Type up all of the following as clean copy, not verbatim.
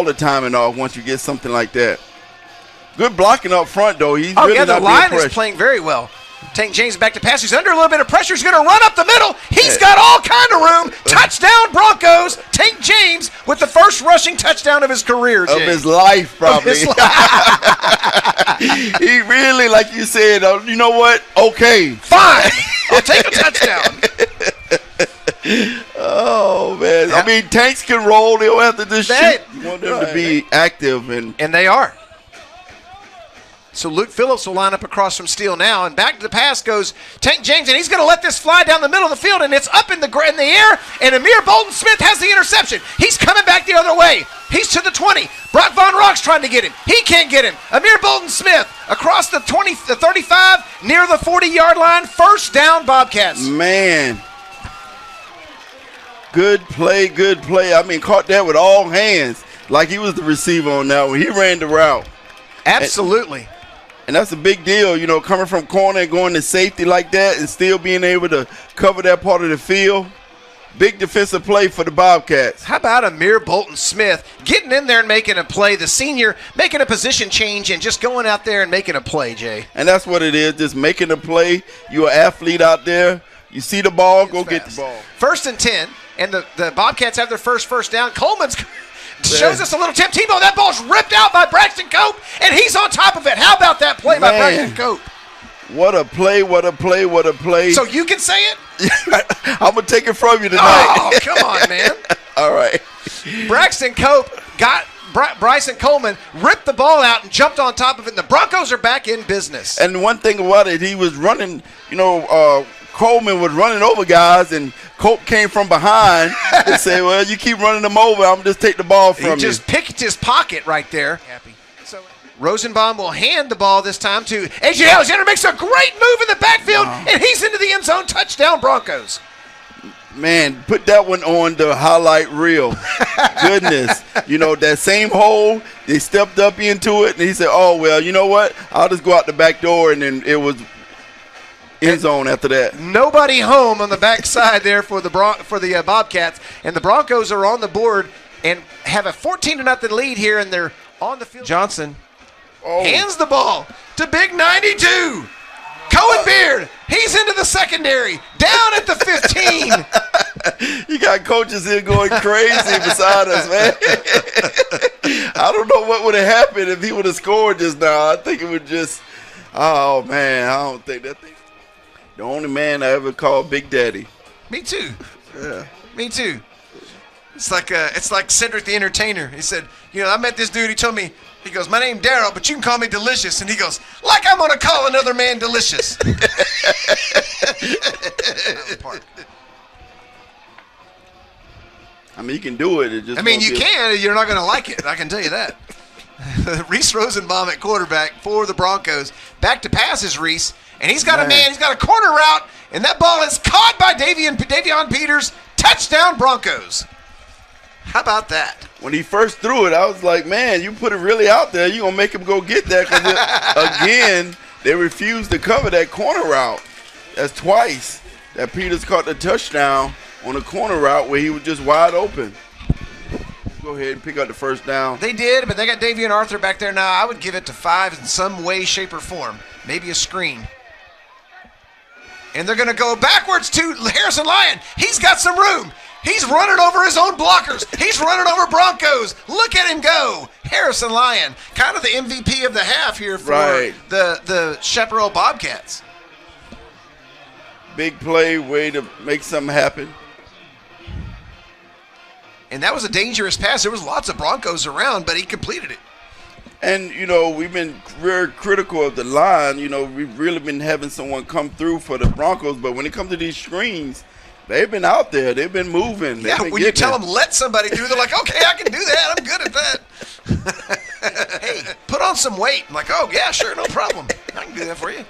the timing off once you get something like that. Good blocking up front, though. He's really the line is playing very well. Tank James back to pass. He's under a little bit of pressure. He's going to run up the middle. He's got all kind of room. Touchdown, Broncos. Tank James with the first rushing touchdown of his career, Jay. Of his life, probably. He really, like you said, you know what? Okay. Fine. I'll take a touchdown. Oh, man. I mean, tanks can roll. They don't have to just shoot. You want them to be active. And they are. So Luke Phillips will line up across from Steele now, and back to the pass goes Tank James, and he's going to let this fly down the middle of the field, and it's up in the air, and Amir Bolton Smith has the interception. He's coming back the other way. He's to the 20. Brock Von Rock's trying to get him. He can't get him. Amir Bolton Smith across the 20, the 35, near the 40-yard line. First down, Bobcats. Man. Good play, good play. I mean, caught that with all hands like he was the receiver on that one. He ran the route. Absolutely. And that's a big deal, you know, coming from corner and going to safety like that and still being able to cover that part of the field. Big defensive play for the Bobcats. How about Amir Bolton Smith getting in there and making a play, the senior making a position change and just going out there and making a play, Jay? And that's what it is, just making a play. You're an athlete out there. You see the ball, go get the ball. 1st and 10, and the Bobcats have their first down. Coleman's shows us a little Tim Tebow. That ball's ripped out by Braxton Cope, and he's on top of it. How about that play by Braxton Cope? What a play, what a play, what a play. So you can say it? I'm going to take it from you tonight. Oh, come on, man. All right. Braxton Cope got Bryson Coleman, ripped the ball out and jumped on top of it, and the Broncos are back in business. And one thing about it, he was running, you know, Coleman was running over guys, and Cope came from behind and said, well, you keep running them over, I'm going to just take the ball from you. He just picked his pocket right there. Happy. So Rosenbaum will hand the ball this time to A.J. Alexander, makes a great move in the backfield, and he's into the end zone. Touchdown, Broncos. Man, put that one on the highlight reel. Goodness. You know, that same hole, they stepped up into it, and he said, oh, well, you know what? I'll just go out the back door, and then it was end zone after that. Nobody home on the backside there for the Bobcats, and the Broncos are on the board and have a 14-0 lead here, and they're on the field. Johnson hands the ball to Big 92. Cohen Beard, he's into the secondary, down at the 15. You got coaches here going crazy beside us, man. I don't know what would have happened if he would have scored just now. I think it would just, oh, man, I don't think that thing. The only man I ever called Big Daddy. Me too. Yeah. Me too. It's like Cedric the Entertainer. He said, you know, I met this dude. He told me, he goes, my name's Daryl, but you can call me Delicious. And he goes, like I'm going to call another man Delicious. I mean, you can do it. I mean, you can. You're not going to like it. I can tell you that. Reese Rosenbaum at quarterback for the Broncos. Back to pass is Reese. And he's got a man. He's got a corner route. And that ball is caught by Davion Peters. Touchdown, Broncos. How about that? When he first threw it, I was like, man, you put it really out there. You're going to make him go get that. Because, again, they refused to cover that corner route. That's twice that Peters caught the touchdown on a corner route where he was just wide open. Go ahead and pick up the first down. They did, but they got Davion Arthur back there now. I would give it to 5 in some way, shape, or form. Maybe a screen. And they're going to go backwards to Harrison Lyon. He's got some room. He's running over his own blockers. He's running over Broncos. Look at him go. Harrison Lyon, kind of the MVP of the half here for the Chaparral Bobcats. Big play, way to make something happen. And that was a dangerous pass. There was lots of Broncos around, but he completed it. And, you know, we've been very critical of the line. You know, we've really been having someone come through for the Broncos. But when it comes to these screens, they've been out there. They've been moving. Yeah, when you tell them let somebody do, they're like, okay, I can do that. I'm good at that. Hey, put on some weight. I'm like, oh, yeah, sure, no problem. I can do that for you.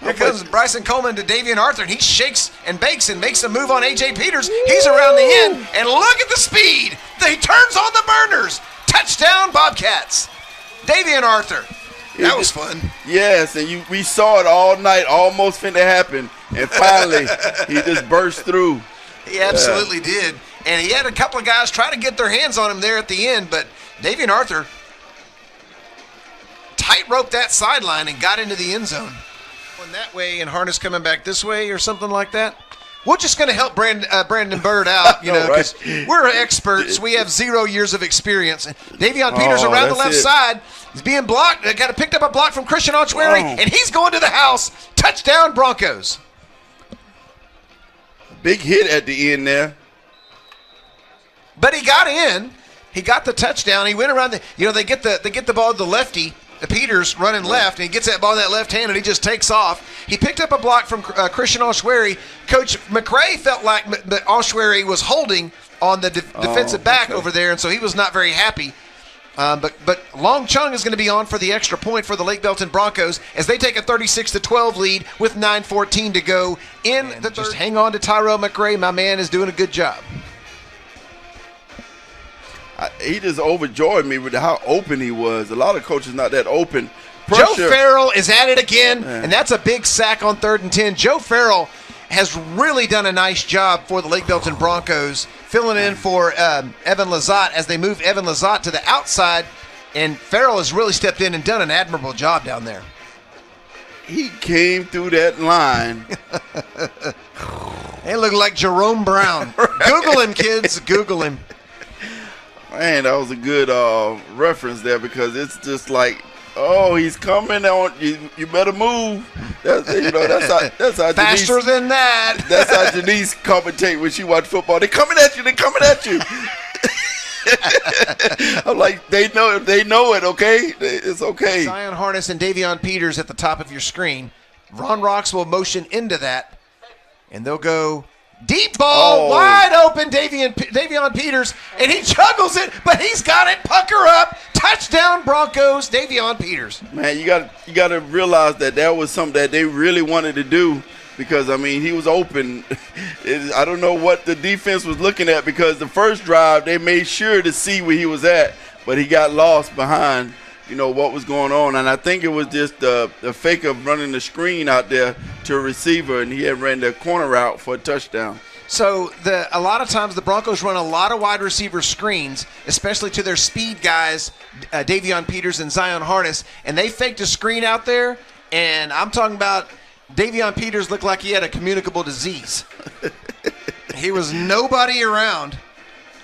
Here comes Bryson Coleman to Davion Arthur, and he shakes and bakes and makes a move on A.J. Peters. He's around the end, and look at the speed. He turns on the burners. Touchdown, Bobcats. Davion Arthur. That was fun. Yes, and we saw it all night, almost finna happen, and finally he just burst through. He absolutely did. And he had a couple of guys try to get their hands on him there at the end, but Davian Arthur tight-roped that sideline and got into the end zone. Going that way and Harness coming back this way or something like that. We're just going to help Brandon Bird out, because we're experts. We have 0 years of experience. Davion Peters around the left side. He's being blocked. Picked up a block from Christian Onchweri, and he's going to the house. Touchdown, Broncos. Big hit at the end there. But he got in. He got the touchdown. He went around they get the ball to the lefty. Peters running left, and he gets that ball in that left hand, and he just takes off. He picked up a block from Christian Onchweri. Coach McRae felt like Onchweri was holding on the defensive back over there, and so he was not very happy. But Long Chung is going to be on for the extra point for the Lake Belton Broncos as they take a 36-12 lead with 9:14 to go in the third. Just hang on to Tyrell McRae. My man is doing a good job. He just overjoyed me with how open he was. A lot of coaches not that open. Pressure. Joe Farrell is at it again, and that's a big sack on 3rd and 10. Joe Farrell has really done a nice job for the Lake Belton Broncos, filling in for Evan Lazat as they move Evan Lazat to the outside, and Farrell has really stepped in and done an admirable job down there. He came through that line. They look like Jerome Brown. Google him, kids. Google him. Man, that was a good reference there because it's just like, oh, he's coming on. You better move. That's how faster Janice, than that. That's how Janice commentate when she watch football. They're coming at you. They're coming at you. I'm like, they know it. Okay, it's okay. Zion Harness and Davion Peters at the top of your screen. Ron Rocks will motion into that, and they'll go. Deep ball, wide open, Davion Peters, and he juggles it, but he's got it. Pucker up, touchdown Broncos, Davion Peters. Man, you got to realize that was something that they really wanted to do because, I mean, he was open. I don't know what the defense was looking at because the first drive they made sure to see where he was at, but he got lost behind, what was going on. And I think it was just the fake of running the screen out there to a receiver, and he had ran the corner route for a touchdown. So a lot of times the Broncos run a lot of wide receiver screens, especially to their speed guys, Davion Peters and Zion Harness, and they faked a screen out there, and I'm talking about Davion Peters looked like he had a communicable disease. He was nobody around.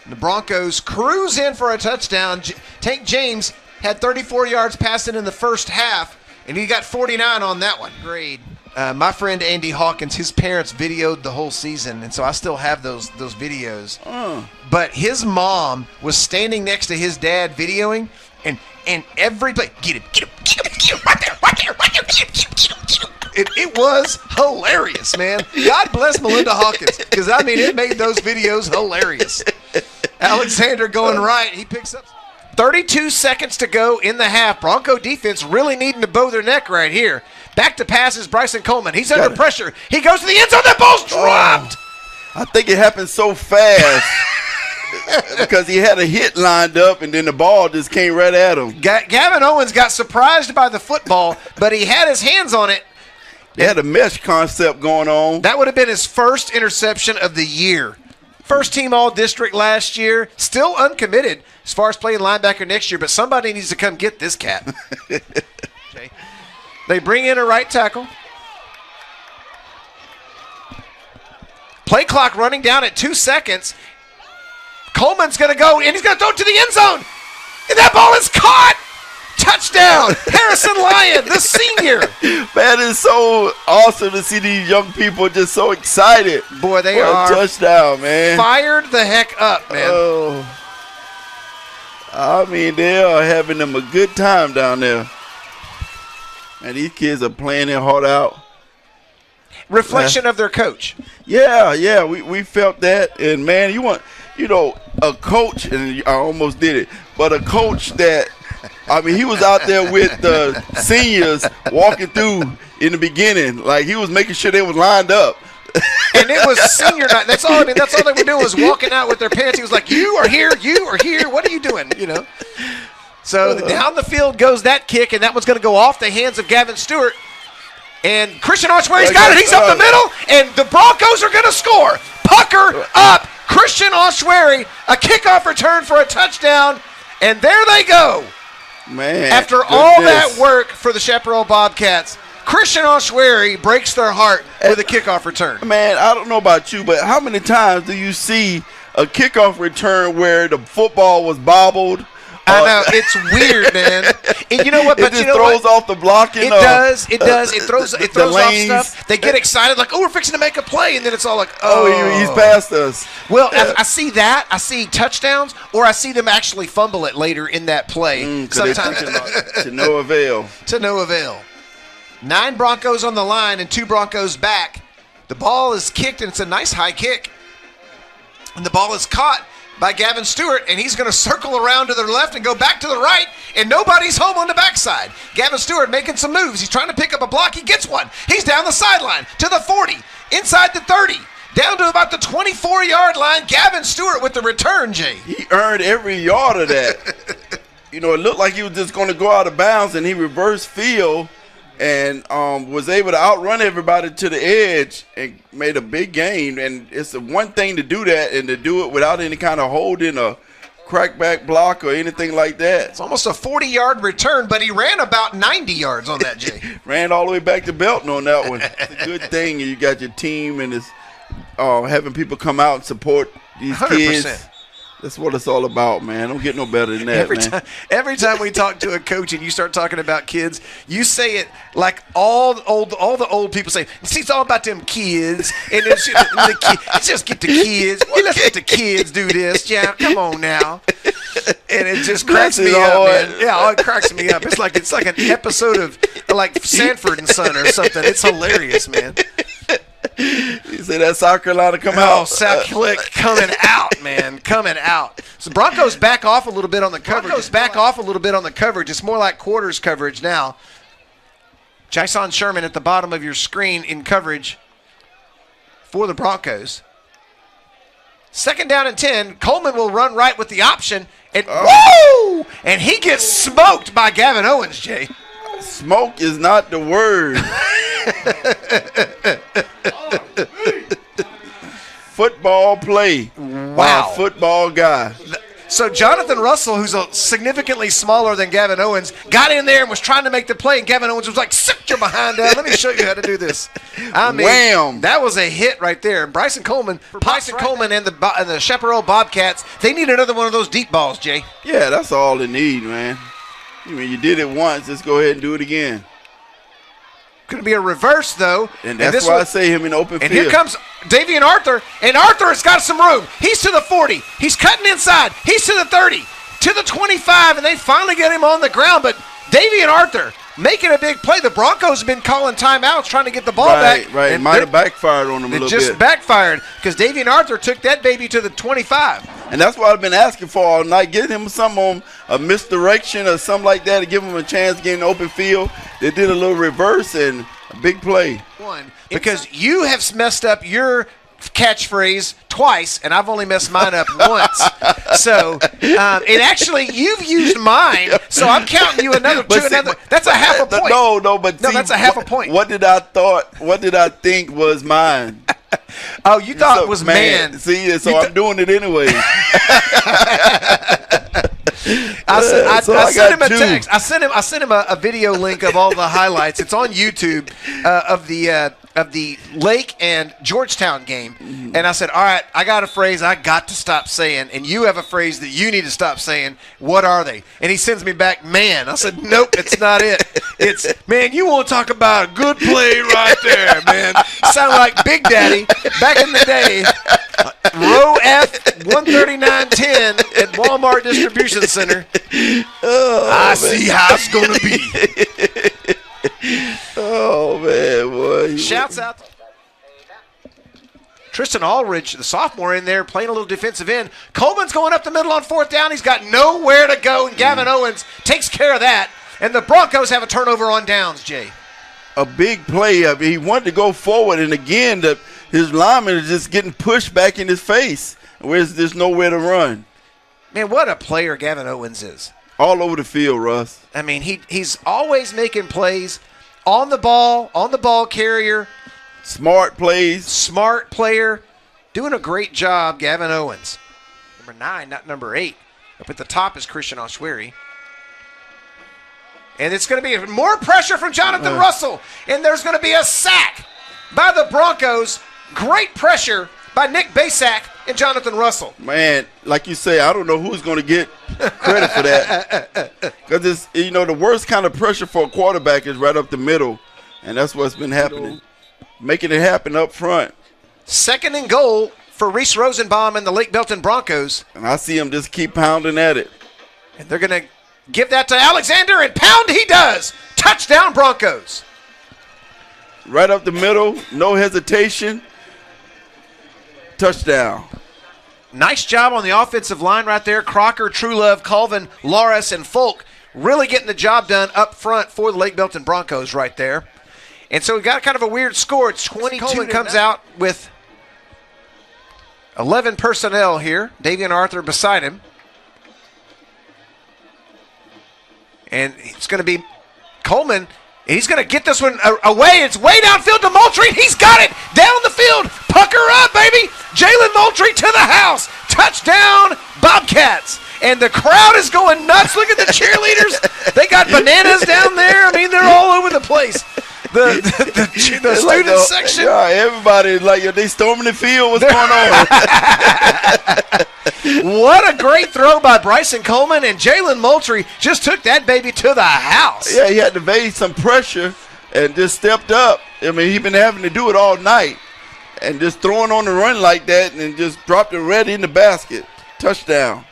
The Broncos cruise in for a touchdown. Tank James had 34 yards passing in the first half, and he got 49 on that one. Grade. My friend Andy Hawkins, his parents videoed the whole season, and so I still have those videos. But his mom was standing next to his dad videoing, and every play, get him, right there, It was hilarious, man. God bless Melinda Hawkins, because, it made those videos hilarious. Alexander going right. He picks up 32 seconds to go in the half. Bronco defense really needing to bow their neck right here. Back to pass is Bryson Coleman. He's under pressure. He goes to the end zone. That ball's dropped. I think it happened so fast because he had a hit lined up, and then the ball just came right at him. Gavin Owens got surprised by the football, but he had his hands on it. They had a mesh concept going on. That would have been his first interception of the year. First team All-District last year. Still uncommitted as far as playing linebacker next year, but somebody needs to come get this cat. Okay. They bring in a right tackle. Play clock running down at 2 seconds. Coleman's going to go, and he's going to throw it to the end zone. And that ball is caught. Touchdown, Harrison Lyon, the senior. Man, it's so awesome to see these young people just so excited. Boy, they are. Touchdown, man. Fired the heck up, man. Oh. They are having them a good time down there. And these kids are playing their heart out. Reflection of their coach. Yeah, we felt that. And, man, you want, a coach, and I almost did it, but a coach that, he was out there with the seniors walking through in the beginning. Like, he was making sure they was lined up. And it was senior night. That's all they were doing was walking out with their pants. He was like, you are here. What are you doing? So down the field goes that kick, and that one's going to go off the hands of Gavin Stewart. And Christian Onchweri's got it. He's up the middle, and the Broncos are going to score. Pucker up. Christian Oshwary, a kickoff return for a touchdown, and there they go. Man, after all that work for the Chaparral Bobcats, Christian Oshwary breaks their heart with a kickoff return. Man, I don't know about you, but how many times do you see a kickoff return where the football was bobbled? I know, it's weird, man. And you know what? But it just you know throws what? off the blocking. It does. It does. It throws lanes. off stuff. They get excited, like, oh, we're fixing to make a play, and then it's all like, he's past us. Well, I see that. I see touchdowns, or I see them actually fumble it later in that play. Sometimes to no avail. To no avail. 9 Broncos on the line and 2 Broncos back. The ball is kicked, and it's a nice high kick. And the ball is caught by Gavin Stewart, and he's going to circle around to the left and go back to the right, and nobody's home on the backside. Gavin Stewart making some moves. He's trying to pick up a block. He gets one. He's down the sideline to the 40, inside the 30, down to about the 24-yard line. Gavin Stewart with the return, Jay. He earned every yard of that. It looked like he was just going to go out of bounds, and he reversed field and was able to outrun everybody to the edge and made a big gain. And it's the one thing to do that and to do it without any kind of holding a crackback block or anything like that. It's almost a 40-yard return, but he ran about 90 yards on that, Jay. Ran all the way back to Belton on that one. It's a good thing you got your team and it's having people come out and support these 100%. kids. That's what it's all about, man. Don't get no better than that, Every time we talk to a coach and you start talking about kids, you say it like all the old people say. See, it's all about them kids, and it's just get the kids. Well, let's let the kids do this. Yeah, come on now. And it just cracks me up, man. Yeah, it cracks me up. It's like an episode of like Sanford and Son or something. It's hilarious, man. You see that South Carolina come out? Oh, South Carolina coming out, man, coming out. So Broncos back off a little bit on the coverage. It's more like quarters coverage now. Jason Sherman at the bottom of your screen in coverage for the Broncos. 2nd down and 10. Coleman will run right with the option. And woo! And he gets smoked by Gavin Owens, Jay. Smoke is not the word. Football play. Wow. Football guy. So Jonathan Russell, who's significantly smaller than Gavin Owens, got in there and was trying to make the play, and Gavin Owens was like, sit your behind down. Let me show you how to do this. I mean, wham. That was a hit right there. And Bryson Coleman and the Chaparral Bobcats, they need another one of those deep balls, Jay. Yeah, that's all they need, man. I mean, you did it once. Let's go ahead and do it again. Going to be a reverse, though. And that's why I say him in open field. And here comes Davian Arthur, and Arthur has got some room. He's to the 40. He's cutting inside. He's to the 30, to the 25, and they finally get him on the ground. But Davian Arthur making a big play. The Broncos have been calling timeouts trying to get the ball back. Right, it might have backfired on them a little bit. It just backfired because Davian Arthur took that baby to the 25. And that's what I've been asking for all night. Get him something on a misdirection or something like that to give him a chance to get in the open field. They did a little reverse and a big play. Because you have messed up your catchphrase twice, and I've only messed mine up once. So, and actually, you've used mine, so I'm counting you another two. That's a half a point. No, that's a half a point. What did I think was mine? Oh, you thought it was man. See, so I'm doing it anyway. I sent him a text. I sent him a video link of all the highlights. It's on YouTube of the Lake and Georgetown game. And I said, all right, I got a phrase I got to stop saying, and you have a phrase that you need to stop saying. What are they? And he sends me back, man. I said, nope, it's not it. It's, man, you want to talk about a good play right there, man. Sound like Big Daddy back in the day. Row F 13910 at Walmart Distribution Center. I see how it's going to be. Oh, man, boy. Shouts out to Tristan Aldridge, the sophomore in there, playing a little defensive end. Coleman's going up the middle on 4th down. He's got nowhere to go, and Gavin Owens takes care of that. And the Broncos have a turnover on downs, Jay. A big play. I mean, he wanted to go forward, and again, his lineman is just getting pushed back in his face. There's nowhere to run. Man, what a player Gavin Owens is. All over the field, Russ. I mean, he's always making plays on the ball carrier. Smart plays. Smart player. Doing a great job, Gavin Owens. Number 9, not number 8. Up at the top is Christian Oshwiri. And it's going to be more pressure from Jonathan Russell. And there's going to be a sack by the Broncos. Great pressure by Nick Basak and Jonathan Russell. Man, like you say, I don't know who's going to get credit for that. Because it's, the worst kind of pressure for a quarterback is right up the middle. And that's what's been happening. Making it happen up front. 2nd and goal for Reese Rosenbaum and the Lake Belton Broncos. And I see him just keep pounding at it. And they're going to give that to Alexander, and pound he does. Touchdown, Broncos. Right up the middle, no hesitation. Touchdown. Nice job on the offensive line right there. Crocker, Truelove, Colvin, Loris, and Folk really getting the job done up front for the Lake Belton Broncos right there. And so we got kind of a weird score. It's 22. Coleman comes out with 11 personnel here. Davian Arthur beside him. And it's going to be Coleman. And he's going to get this one away. It's way downfield to Moultrie. He's got it down the field. Pucker up, baby. Jalen Moultrie to the house. Touchdown, Bobcats. And the crowd is going nuts. Look at the cheerleaders. They got bananas down there. I mean, they're all over the place. The student like section. Yeah, everybody, they storming the field. What's going on? What a great throw by Bryson Coleman, and Jalen Moultrie just took that baby to the house. Yeah, he had to evade some pressure and just stepped up. I mean, he's been having to do it all night. And just throwing on the run like that and just dropped it right in the basket. Touchdown.